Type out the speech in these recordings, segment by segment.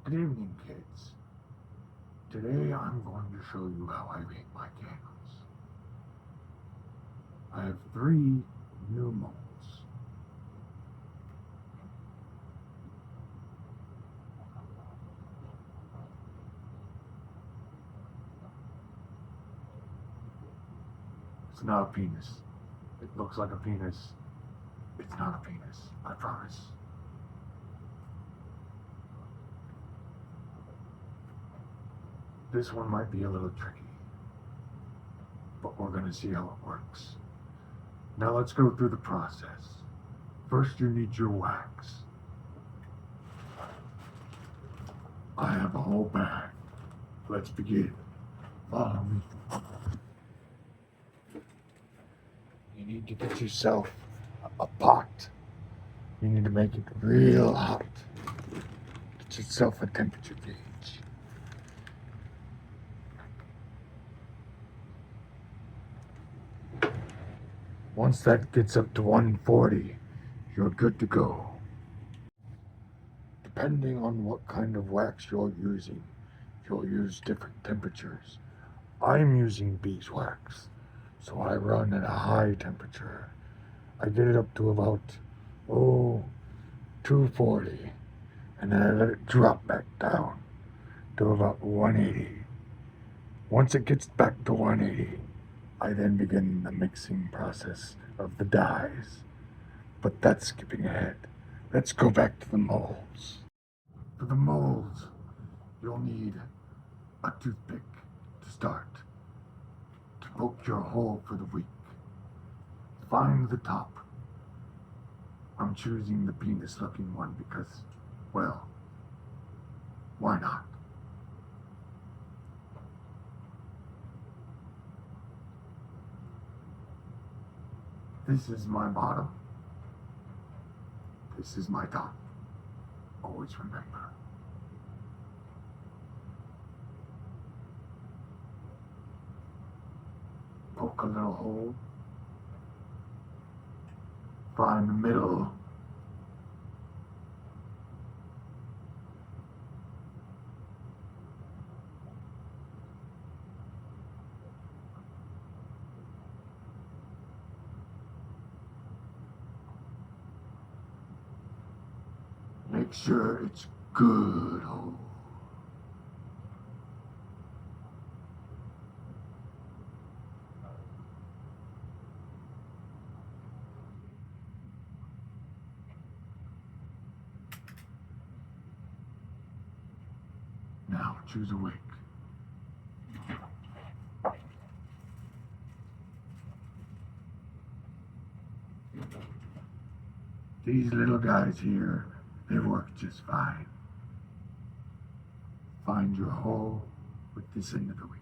Good evening, kids. Today I'm going to show you how I make my candles. I have 3 new molds. It's not a penis. It looks like a penis. It's not a penis, I promise. This one might be a little tricky, but we're going to see how it works. Now let's go through the process. First, you need your wax. I have a whole bag. Let's begin. Follow me. You need to get yourself a pot. You need to make it real hot. Get yourself a temperature gauge. Once that gets up to 140, you're good to go. Depending on what kind of wax you're using, you'll use different temperatures. I'm using beeswax, so I run at a high temperature. I get it up to about, 240, and then I let it drop back down to about 180. Once it gets back to 180, I then begin the mixing process of the dyes. But that's skipping ahead. Let's go back to the molds. For the molds, you'll need a toothpick to start, to poke your hole for the wick. Find the top. I'm choosing the penis looking one because, well, why not? This is my bottom. This is my top. Always remember. Poke a little hole. Find the middle. Make sure it's good hole. Now choose a wick. These little guys here, they work just fine. Find your hole with this end of the wick.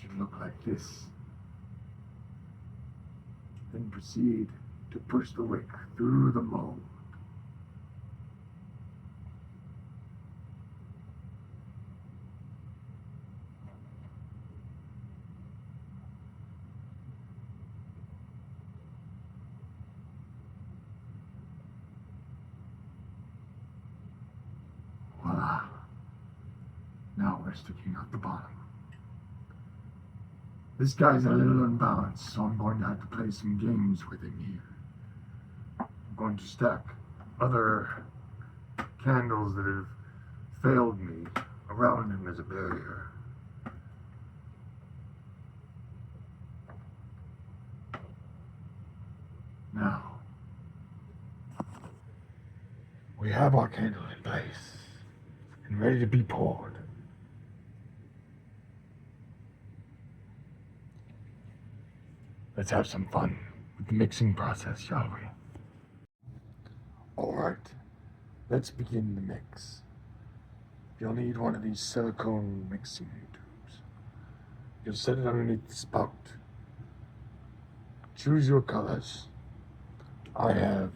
Should look like this. Then proceed to push the wick through the mold. Voila. Now we're sticking out the bottom. This guy's a little unbalanced, so I'm going to have to play some games with him here. I'm going to stack other candles that have failed me around him as a barrier. Now, we have our candle in place and ready to be poured. Let's have some fun with the mixing process, shall we? Alright, let's begin the mix. You'll need one of these silicone mixing tubes. You'll set it underneath the spout. Choose your colors. I have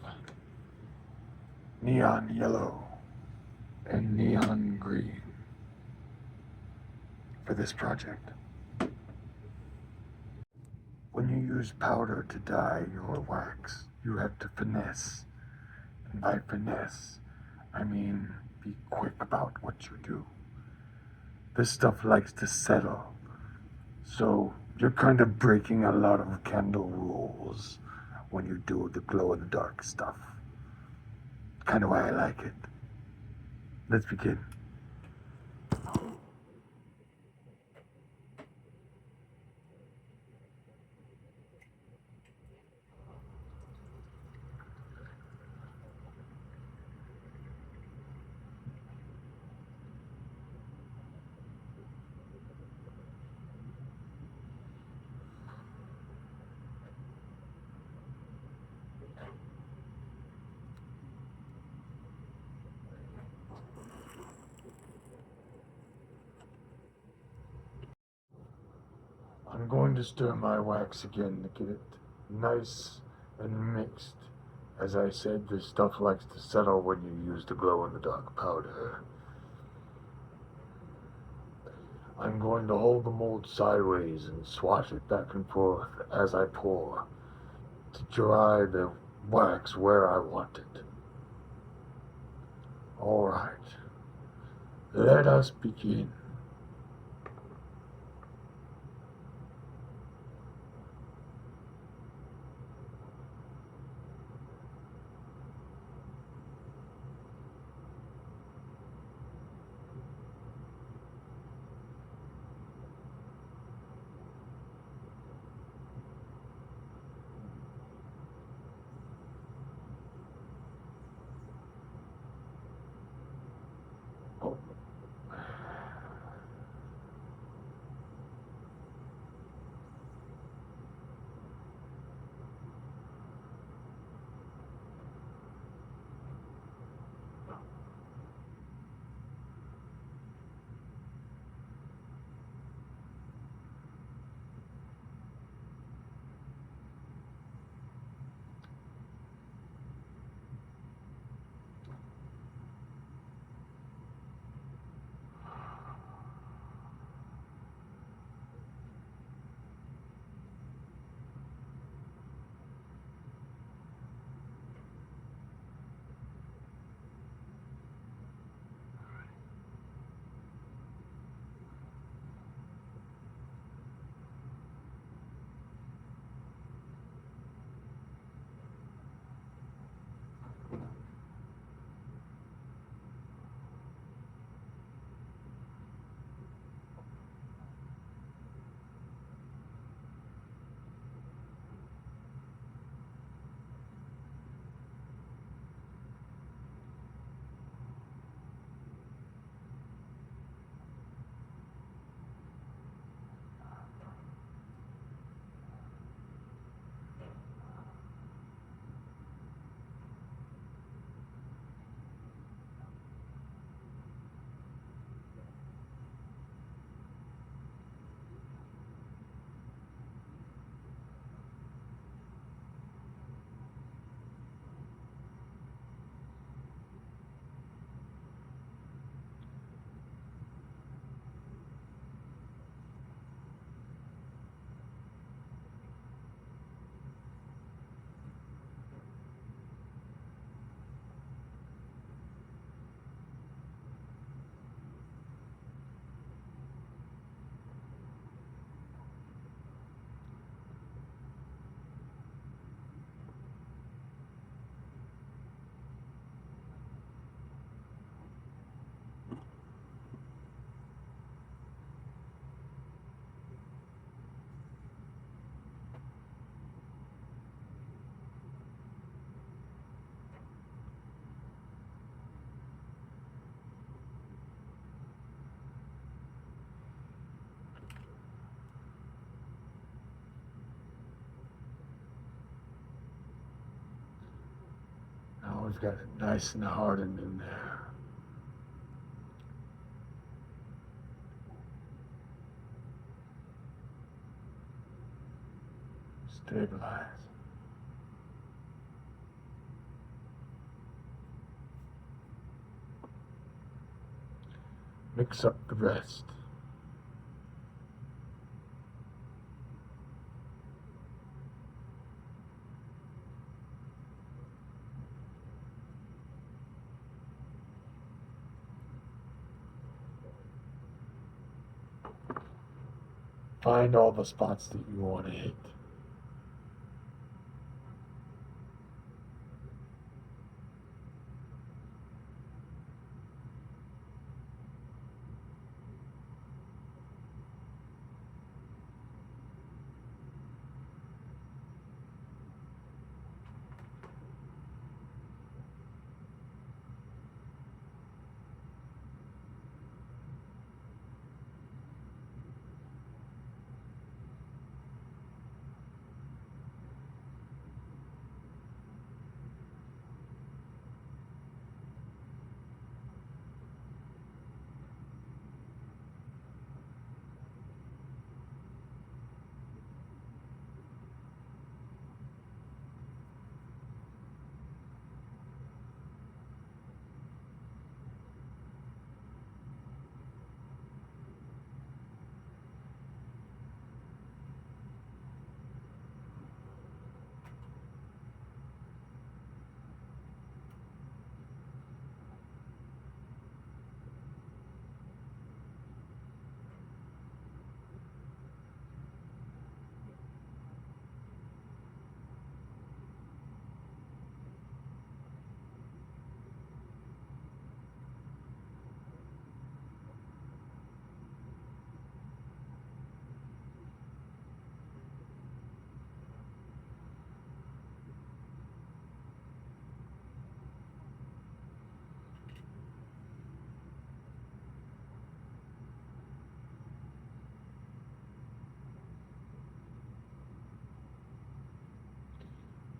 neon yellow and neon green for this project. when you use powder to dye your wax, you have to finesse. And by finesse, I mean be quick about what you do. This stuff likes to settle. So you're kind of breaking a lot of candle rules when you do the glow in the dark stuff. Kind of why I like it. Let's begin. I'm going to stir my wax again to get it nice and mixed. As I said, this stuff likes to settle when you use the glow-in-the-dark powder. I'm going to hold the mold sideways and swash it back and forth as I pour to dry the wax where I want it. Alright, let us begin. Oh. Now we've got it nice and hardened in there. Stabilize. Mix up the rest. Find all the spots that you want to hit.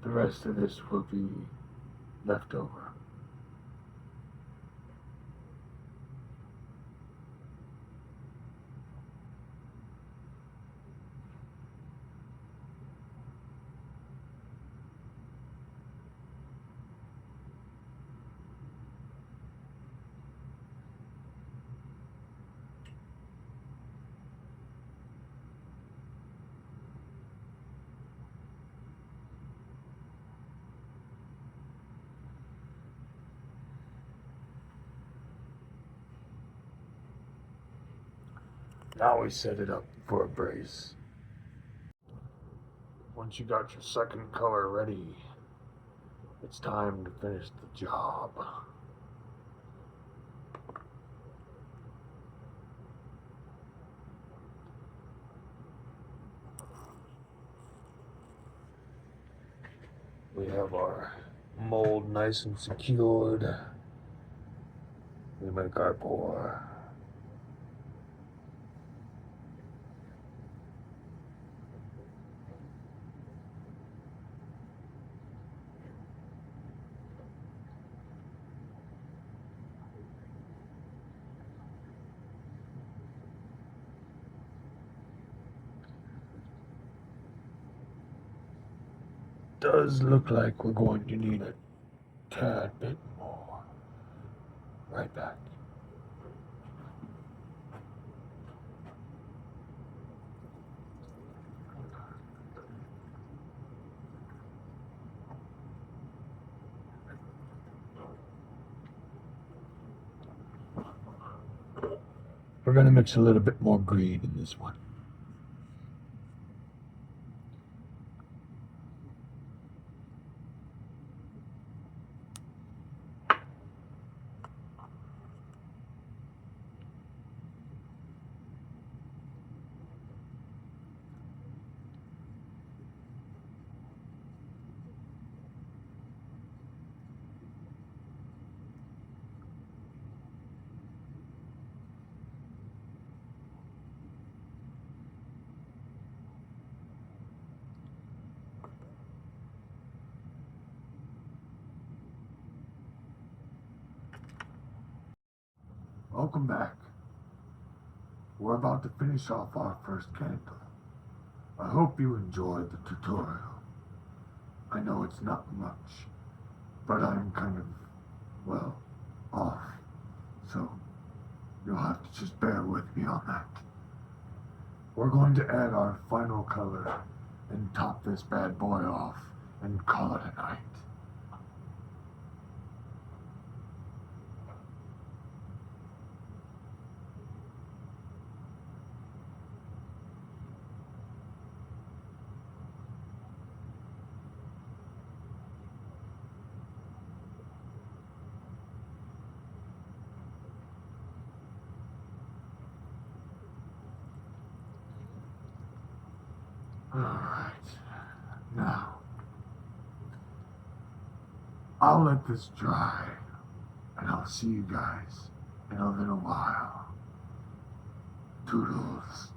The rest of this will be left over. Now we set it up for a brace. Once you got your second color ready, it's time to finish the job. We have our mold nice and secured. We make our pour. Does look like we're going to need a tad bit more. Right back. We're going to mix a little bit more green in this one. Welcome back. We're about to finish off our first candle. I hope you enjoyed the tutorial. I know it's not much, but I'm kind of, well, off. So you'll have to just bear with me on that. We're going to add our final color and top this bad boy off and call it a night. I'll let this dry, and I'll see you guys in a little while. Toodles.